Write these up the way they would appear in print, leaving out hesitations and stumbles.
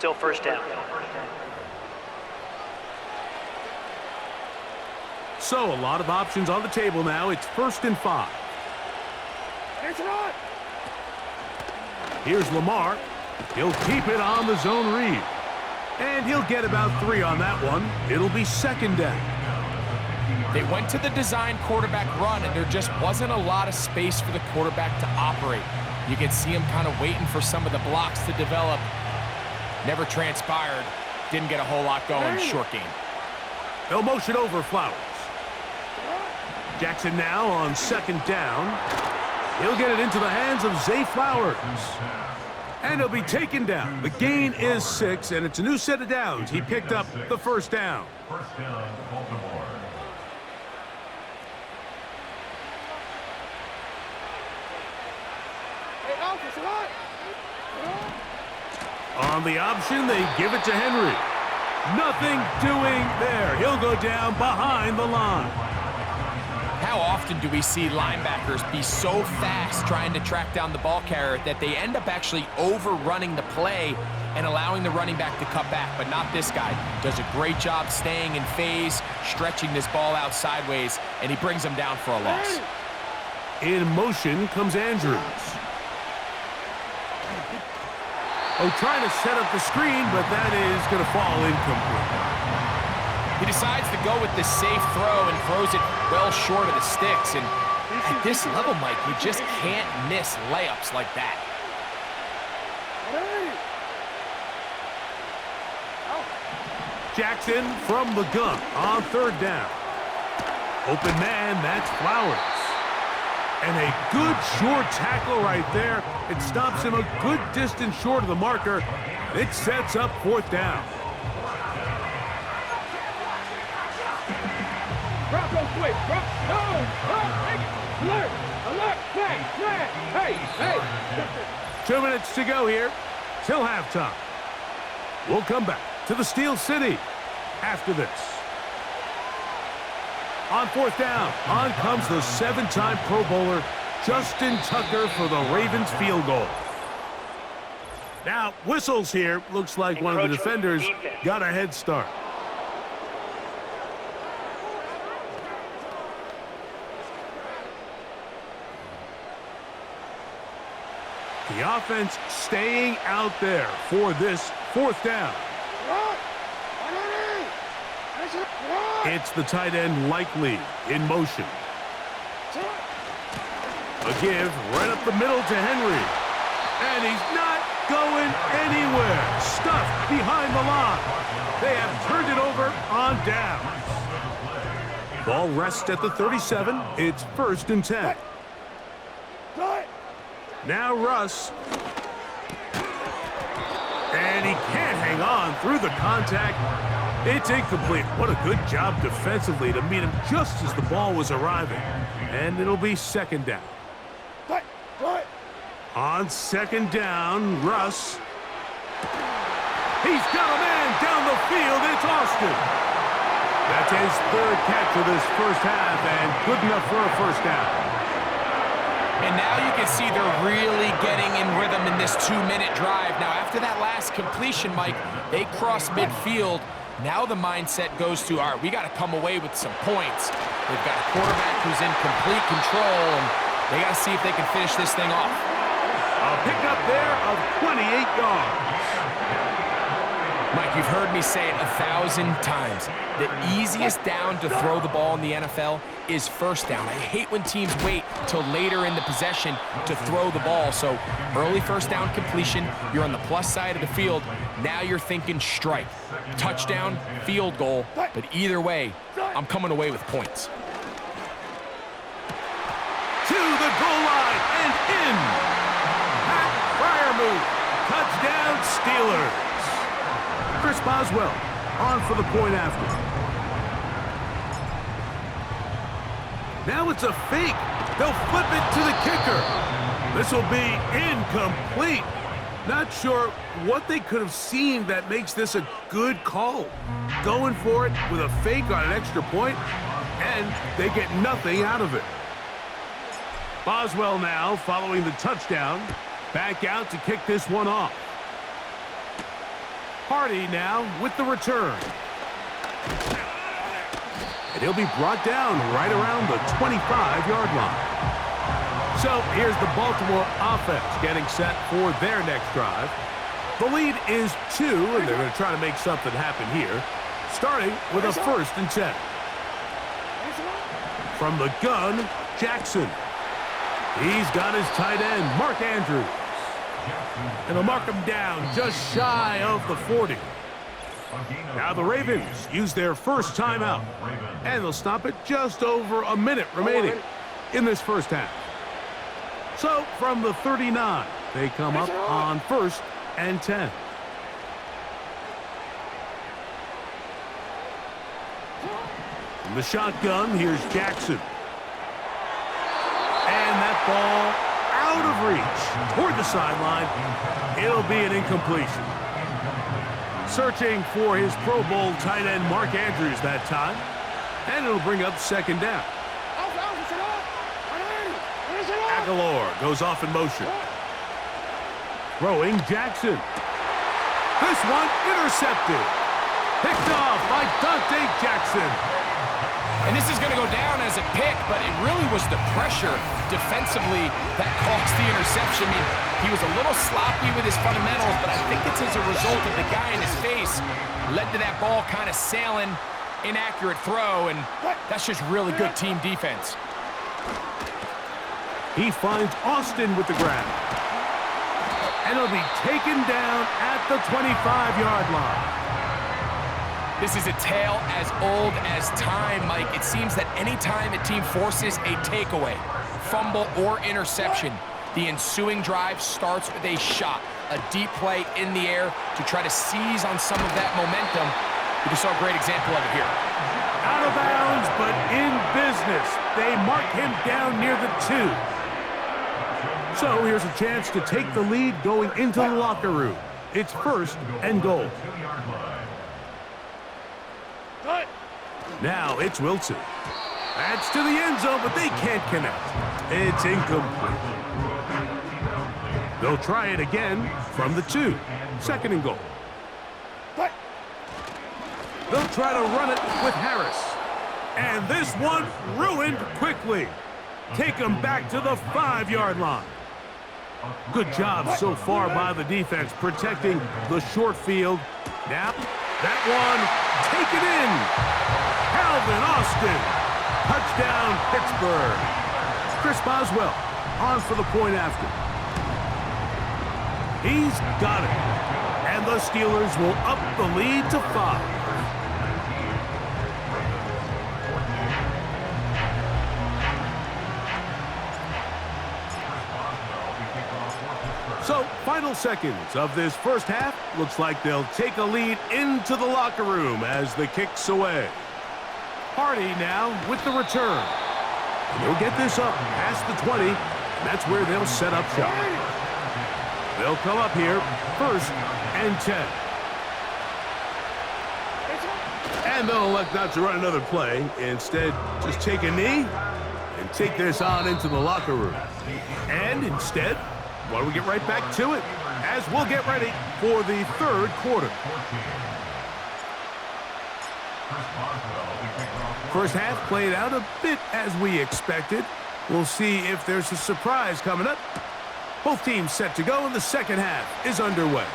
Still first down. So a lot of options on the table now. It's 1st and 5. Here's Lamar. He'll keep it on the zone read. And he'll get about 3 on that one. It'll be 2nd down. They went to the design quarterback run, and there just wasn't a lot of space for the quarterback to operate. You could see him kind of waiting for some of the blocks to develop. Never transpired. Didn't get a whole lot going. Short game. They'll motion over Flowers. Jackson now on 2nd down. He'll get it into the hands of Zay Flowers. And he'll be taken down. The gain is 6, and it's a new set of downs. He picked up the 1st down. First down, Baltimore. On the option, they give it to Henry. Nothing doing there. He'll go down behind the line. How often do we see linebackers be so fast trying to track down the ball carrier that they end up actually overrunning the play and allowing the running back to cut back? But not this guy. Does a great job staying in phase, stretching this ball out sideways, and he brings him down for a loss. In motion comes Andrews. Oh, trying to set up the screen, but that is going to fall incomplete. He decides to go with the safe throw and throws it well short of the sticks. And at this level, Mike, you just can't miss layups like that. Jackson from the gun on 3rd down. Open man, that's Flowers. And a good short tackle right there. It stops him a good distance short of the marker. It sets up 4th down. Drop, go quick, drop, no, alert, alert, hey. 2 minutes to go here till halftime. We'll come back to the Steel City after this. On 4th down, on comes the 7-time Pro Bowler, Justin Tucker, for the Ravens field goal. Now, whistles here. Looks like one of the defenders got a head start. The offense staying out there for this 4th down. It's the tight end Likely in motion. A give right up the middle to Henry. And he's not going anywhere. Stuffed behind the line. They have turned it over on downs. Ball rests at the 37. It's 1st and 10. Now Russ. And he can't hang on through the contact. It's incomplete. What a good job defensively to meet him just as the ball was arriving. And it'll be 2nd down. On 2nd down, Russ. He's got a man down the field. It's Austin. That's his 3rd catch of this 1st half, and good enough for a 1st down. And now you can see they're really getting in rhythm in this 2-minute drive. Now, after that last completion, Mike, they cross midfield. Now the mindset goes to, all right, we got to come away with some points. They've got a quarterback who's in complete control, and they got to see if they can finish this thing off. A pickup there of 28 yards. Mike, you've heard me say it 1,000 times. The easiest down to throw the ball in the NFL is 1st down. I hate when teams wait till later in the possession to throw the ball. So early 1st down completion, you're on the plus side of the field. Now you're thinking strike, touchdown, field goal. But either way, I'm coming away with points. To the goal line and in. Pat Fryermuth, touchdown Steelers. Chris Boswell on for the point after. Now it's a fake. They'll flip it to the kicker. This will be incomplete. Not sure what they could have seen that makes this a good call. Going for it with a fake on an extra point, and they get nothing out of it. Boswell now following the touchdown. Back out to kick this one off. Hardy now with the return. And he'll be brought down right around the 25-yard line. So here's the Baltimore offense getting set for their next drive. The lead is 2, and they're going to try to make something happen here, starting with a 1st and 10. From the gun, Jackson. He's got his tight end, Mark Andrews. And they'll mark him down just shy of the 40. Now the Ravens use their first timeout, and they'll stop it just over a minute remaining in this first half. So from the 39, they come up on 1st and 10. From the shotgun, here's Jackson. And that ball out of reach toward the sideline. It'll be an incompletion. Searching for his Pro Bowl tight end Mark Andrews that time. And it'll bring up 2nd down. Aguilar goes off in motion. Throwing Jackson. This one intercepted. Picked off by Dante Jackson. And this is going to go down as a pick, but it really was the pressure defensively that caused the interception. I mean, he was a little sloppy with his fundamentals, but I think it's as a result of the guy in his face led to that ball kind of sailing, inaccurate throw, and that's just really good team defense. He finds Austin with the grab. And he'll be taken down at the 25-yard line. This is a tale as old as time, Mike. It seems that anytime a team forces a takeaway, fumble, or interception, the ensuing drive starts with a shot, a deep play in the air to try to seize on some of that momentum. We just saw a great example of it here. Out of bounds, but in business. They mark him down near the 2. So here's a chance to take the lead going into the locker room. It's 1st and goal. Now it's Wilson. That's to the end zone, but they can't connect. It's incomplete. They'll try it again from the 2. 2nd and goal. They'll try to run it with Harris. And this one ruined quickly. Take them back to the 5-yard line. Good job so far by the defense protecting the short field. Now, that one taken in. Calvin Austin. Touchdown, Pittsburgh. Chris Boswell on for the point after. He's got it. And the Steelers will up the lead to 5. So, final seconds of this first half. Looks like they'll take a lead into the locker room as the kick's away. Hardy now with the return. And he'll get this up past the 20, and that's where they'll set up shop. They'll come up here, 1st and 10. And they'll elect not to run another play. Instead, just take a knee and take this on into the locker room. And instead, why don't we get right back to it as we'll get ready for the 3rd quarter. First half played out a bit as we expected. We'll see if there's a surprise coming up. Both teams set to go, and the second half is underway.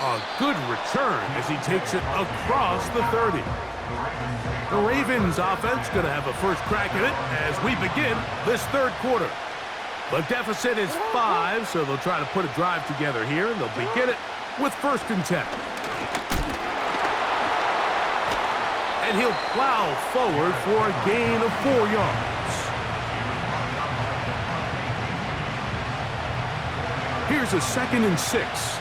A good return as he takes it across the 30. The Ravens offense going to have a first crack at it as we begin this 3rd quarter. The deficit is 5, so they'll try to put a drive together here, and they'll begin it with 1st and 10. And he'll plow forward for a gain of 4 yards. Here's a 2nd and 6.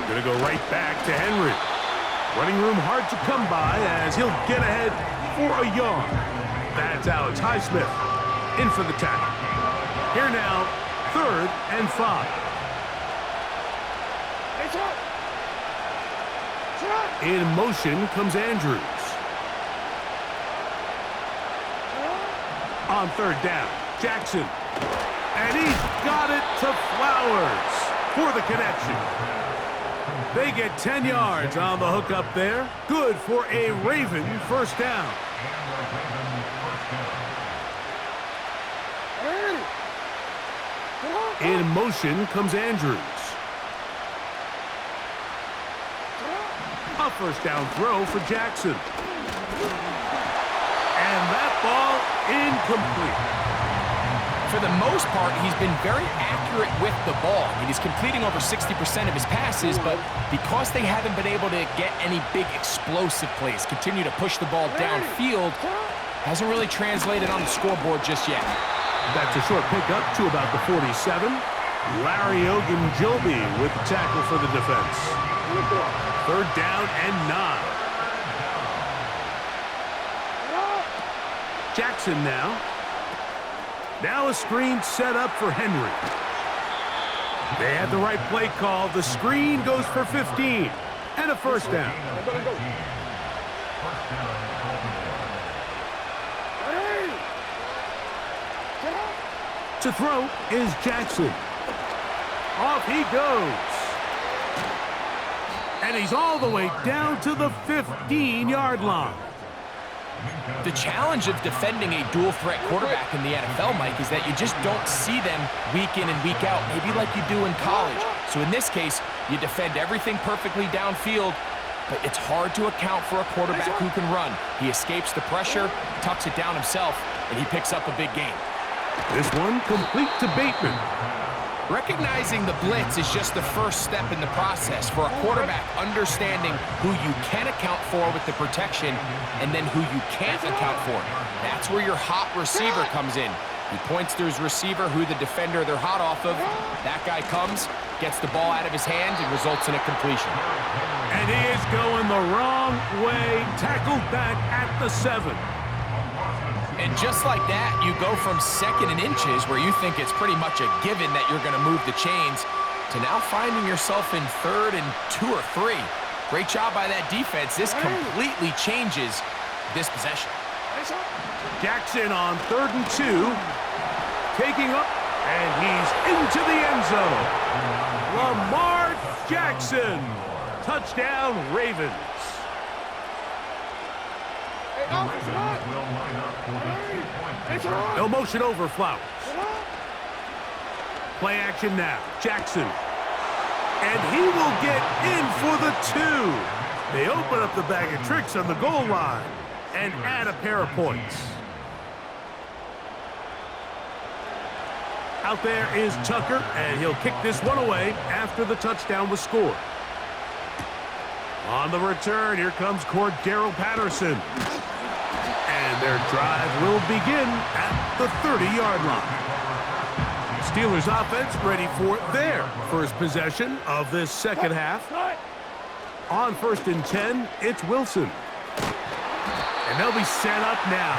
Going to go right back to Henry. Running room hard to come by as he'll get ahead for a yard. That's Alex Highsmith in for the tackle. Here now, 3rd and 5. In motion comes Andrews. On third down, Jackson. And he's got it to Flowers for the connection. They get 10 yards on the hook up there. Good for a Raven first down. In motion comes Andrews. A first down throw for Jackson. And that ball incomplete. For the most part, he's been very accurate with the ball. I mean, he's completing over 60% of his passes, but because they haven't been able to get any big explosive plays, continue to push the ball downfield, hasn't really translated on the scoreboard just yet. That's a short pickup to about the 47. Larry Ogunjobi with the tackle for the defense. Third down and 9. Jackson now. Now a screen set up for Henry. They had the right play call. The screen goes for 15. And a first down. To throw is Jackson. Off he goes. And he's all the way down to the 15-yard line. The challenge of defending a dual-threat quarterback in the NFL, Mike, is that you just don't see them week in and week out, maybe like you do in college. So in this case, you defend everything perfectly downfield, but it's hard to account for a quarterback who can run. He escapes the pressure, tucks it down himself, and he picks up a big gain. This one complete to Bateman. Recognizing the blitz is just the first step in the process for a quarterback understanding who you can account for with the protection and then who you can't account for. That's where your hot receiver comes in. He points to his receiver who the defender they're hot off of. That guy comes, gets the ball out of his hand, and results in a completion. And he is going the wrong way. Tackled back at the 7. And just like that, you go from second and inches, where you think it's pretty much a given that you're going to move the chains, to now finding yourself in third and 2 or 3. Great job by that defense. This completely changes this possession. Jackson on third and 2. Taking up, and he's into the end zone. Lamar Jackson. Touchdown, Ravens. No motion over Flowers. Play action now. Jackson. And he will get in for the 2. They open up the bag of tricks on the goal line and add a pair of points. Out there is Tucker, and he'll kick this one away after the touchdown was scored. On the return, here comes Cordero Patterson. And their drive will begin at the 30-yard line. Steelers offense ready for their first possession of this second half. On first and 10, it's Wilson. And they'll be set up now.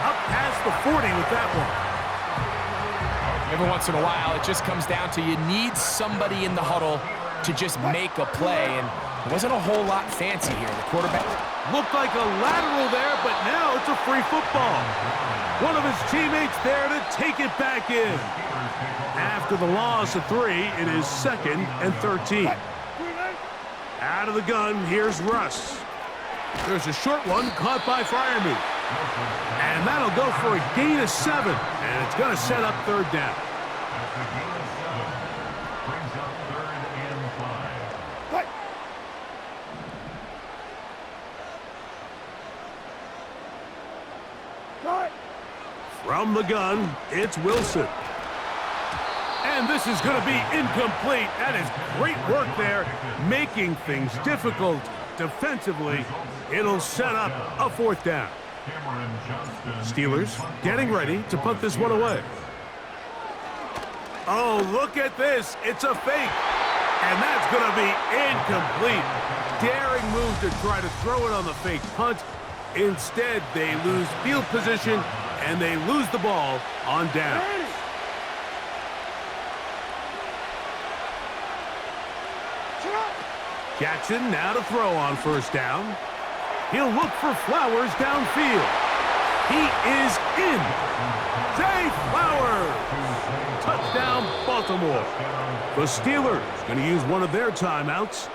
Up past the 40 with that one. Every once in a while, it just comes down to you need somebody in the huddle to just make a play, and it wasn't a whole lot fancy here. The quarterback looked like a lateral there, but now it's a free football. One of his teammates there to take it back in. After the loss of 3, it is second and 13. Out of the gun, here's Russ. There's a short one caught by Freiermuth. And that'll go for a gain of 7. And it's going to set up third down. From the gun, it's Wilson. And this is going to be incomplete. That is great work there, making things difficult defensively. It'll set up a fourth down. Steelers getting ready to punt this one away. Oh, look at this. It's a fake. And that's going to be incomplete. Daring move to try to throw it on the fake punt. Instead, they lose field position, and they lose the ball on down. Jackson now to throw on first down. He'll look for Flowers downfield. He is in. Zay Flowers. Touchdown, Baltimore. The Steelers going to use one of their timeouts.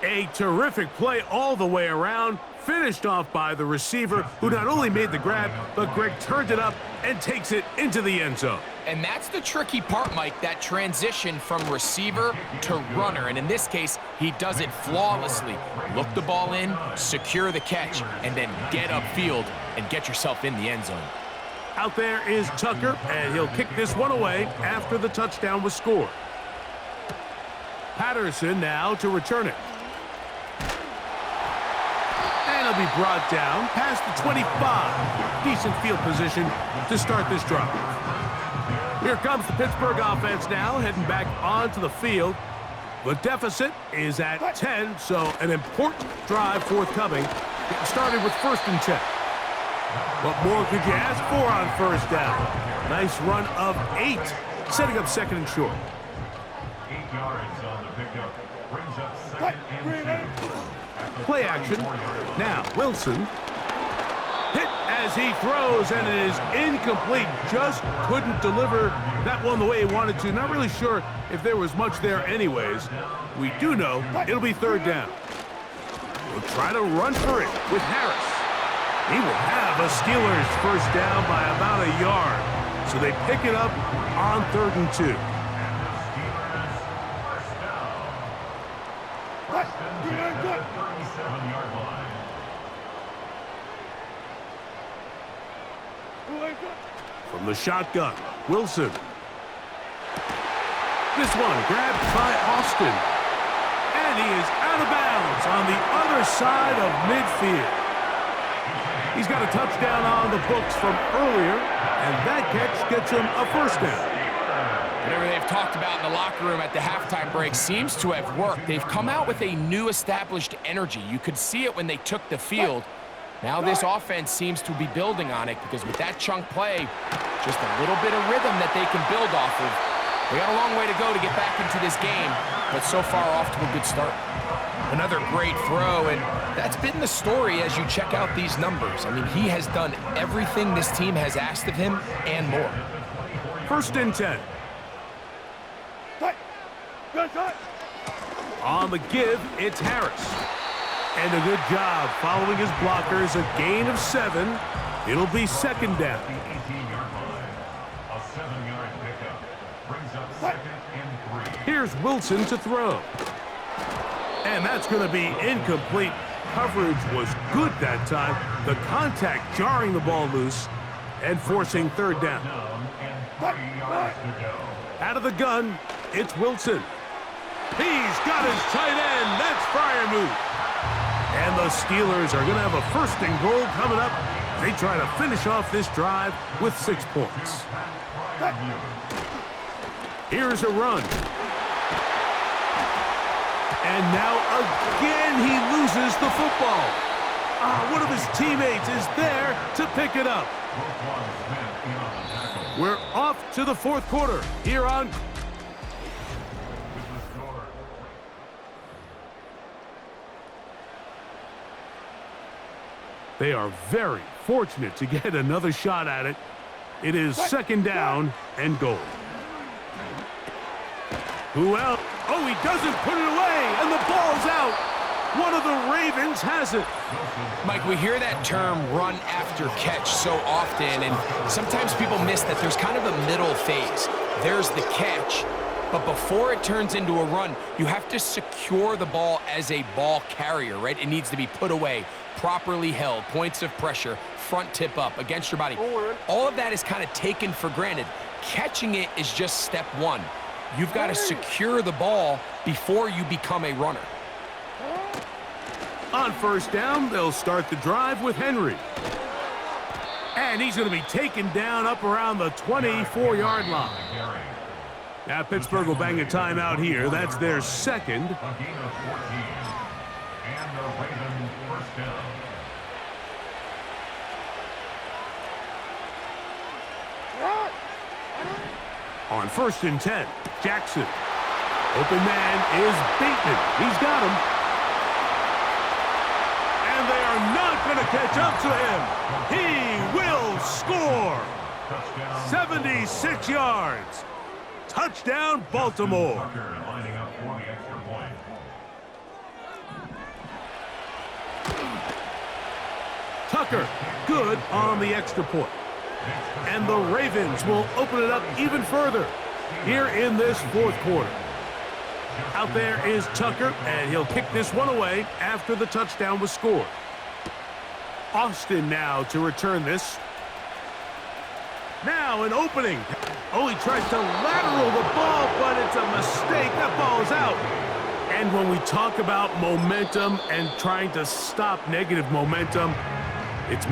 A terrific play all the way around, finished off by the receiver, who not only made the grab, but Greg turned it up and takes it into the end zone. And that's the tricky part, Mike, that transition from receiver to runner. And in this case, he does it flawlessly. Look the ball in, secure the catch, and then get upfield and get yourself in the end zone. Out there is Tucker, and he'll kick this one away after the touchdown was scored. Patterson now to return it. And he'll be brought down past the 25. Decent field position to start this drive. Here comes the Pittsburgh offense now, heading back onto the field. The deficit is at 10, so an important drive forthcoming. Getting started with 1st and 10. What more could you ask for on 1st down? Nice run of 8, setting up 2nd and short. 8 yards on the pickup. Brings up 2nd and 2. Play action. Now, Wilson. Hit as he throws, and it is incomplete. Just couldn't deliver that one the way he wanted to. Not really sure if there was much there anyways. We do know it'll be 3rd down. We'll try to run for it with Harris. He will have a Steelers 1st down by about a yard. So they pick it up on 3rd and 2. From the shotgun, Wilson. This one grabbed by Austin. And he is out of bounds on the other side of midfield. He's got a touchdown on the books from earlier, and that catch gets him a 1st down. Whatever they've talked about in the locker room at the halftime break seems to have worked. They've come out with a new established energy. You could see it when they took the field. Now this offense seems to be building on it because with that chunk play, just a little bit of rhythm that they can build off of. They got a long way to go to get back into this game, but so far off to a good start. Another great throw, and that's been the story as you check out these numbers. I mean, he has done everything this team has asked of him and more. 1st and 10. On the give, it's Harris. And a good job following his blockers, a gain of 7. It'll be 2nd down. The 18-yard line. A 7-yard pickup. Brings up 2nd and 3. Here's Wilson to throw. And that's going to be incomplete. Coverage was good that time. The contact jarring the ball loose and forcing 3rd down. And 3 yards to go. Out of the gun, it's Wilson. He's got his tight end. That's Freiermuth. And the Steelers are going to have a 1st and goal coming up. They try to finish off this drive with 6 points. Here's a run. And now again he loses the football. One of his teammates is there to pick it up. We're off to the 4th quarter here on... They are very fortunate to get another shot at it. It is 2nd down and goal. Who else? Oh, he doesn't put it away, and the ball's out. One of the Ravens has it. Mike, we hear that term run after catch so often, and sometimes people miss that there's kind of a middle phase. There's the catch, but before it turns into a run, you have to secure the ball as a ball carrier, right? It needs to be put away, properly held, points of pressure, front tip up against your body. All of that is kind of taken for granted. Catching it is just step 1. You've got to secure the ball before you become a runner. On 1st down, they'll start the drive with Henry. And he's going to be taken down up around the 24-yard line. Now Pittsburgh will bang a timeout here. That's their 2nd. A gain of 14. And the Ravens 1st down. On 1st and 10, Jackson. Open man is Bateman. He's got him. And they are not gonna catch up to him. He will score. 76 yards. Touchdown, Baltimore. Tucker lining up for the extra point. Tucker, good on the extra point. And the Ravens will open it up even further here in this fourth quarter. Out there is Tucker, and he'll kick this one away after the touchdown was scored. Austin now to return this. Now an opening. Oh, he tries to lateral the ball, but it's a mistake. That ball is out. And when we talk about momentum and trying to stop negative momentum, it's